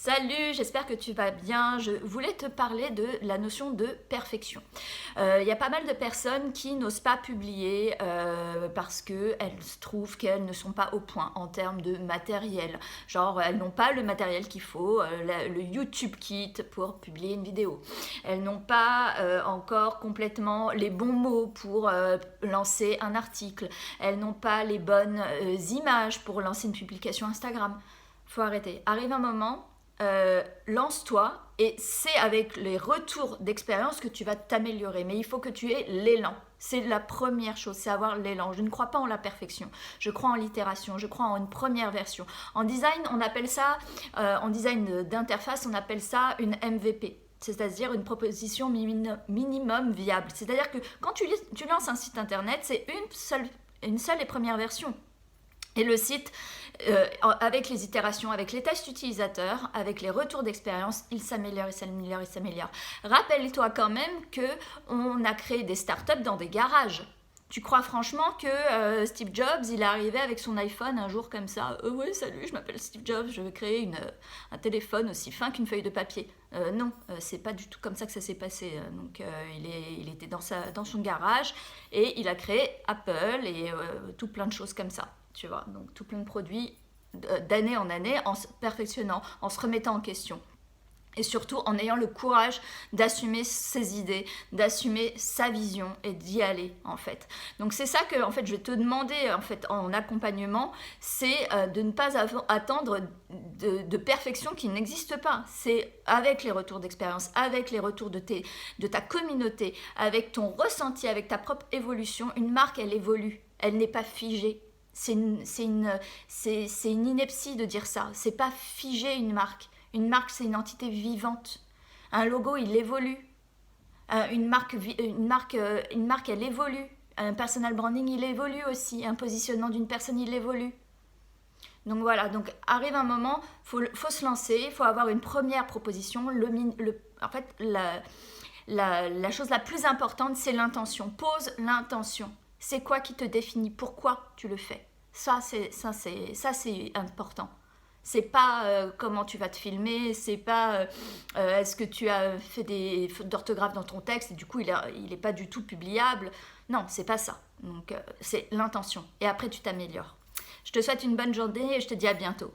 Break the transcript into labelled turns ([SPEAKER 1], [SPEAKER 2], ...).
[SPEAKER 1] Salut, j'espère que tu vas bien. Je voulais te parler de la notion de perfection. Il y a pas mal de personnes qui n'osent pas publier parce qu'elles trouvent qu'elles ne sont pas au point en termes de matériel. Genre, elles n'ont pas le matériel qu'il faut, le YouTube Kit pour publier une vidéo. Elles n'ont pas encore complètement les bons mots pour lancer un article. Elles n'ont pas les bonnes images pour lancer une publication Instagram. Faut arrêter. Arrive un moment, lance-toi et c'est avec les retours d'expérience que tu vas t'améliorer. Mais il faut que tu aies l'élan. C'est la première chose, c'est avoir l'élan. Je ne crois pas en la perfection. Je crois en l'itération. Je crois en une première version. En design, on appelle ça, en design d'interface, on appelle ça une MVP. C'est-à-dire une proposition minimum viable. C'est-à-dire que quand tu lances un site internet, c'est une seule et première version. Et le site, avec les itérations, avec les tests utilisateurs, avec les retours d'expérience, il s'améliore, il s'améliore, il s'améliore. Rappelle-toi quand même qu'on a créé des startups dans des garages. Tu crois franchement que Steve Jobs, il est arrivé avec son iPhone un jour comme ça « Oui, salut, je m'appelle Steve Jobs, je veux créer un téléphone aussi fin qu'une feuille de papier. » Non, c'est pas du tout comme ça que ça s'est passé. Donc, il était dans son garage et il a créé Apple et tout plein de choses comme ça. Tu vois, donc tout plein de produits d'année en année en se perfectionnant, en se remettant en question. Et surtout en ayant le courage d'assumer ses idées, d'assumer sa vision et d'y aller en fait. Donc c'est ça que en fait je vais te demander en fait en accompagnement, c'est de ne pas attendre de perfection qui n'existe pas. C'est avec les retours d'expérience, avec les retours de ta communauté, avec ton ressenti, avec ta propre évolution. Une marque, elle évolue, elle n'est pas figée. C'est une ineptie de dire ça. C'est pas figé une marque. Une marque, c'est une entité vivante. Un logo, il évolue. Une marque, elle évolue. Un personal branding, il évolue aussi. Un positionnement d'une personne, il évolue. Donc voilà, donc arrive un moment, faut se lancer, il faut avoir une première proposition. En fait, la chose la plus importante, c'est l'intention. Pose l'intention. C'est quoi qui te définit? Pourquoi tu le fais? Ça, c'est important. C'est pas comment tu vas te filmer, c'est pas est-ce que tu as fait des fautes d'orthographe dans ton texte et du coup il est pas du tout publiable. Non, c'est pas ça. Donc c'est l'intention. Et après tu t'améliores. Je te souhaite une bonne journée et je te dis à bientôt.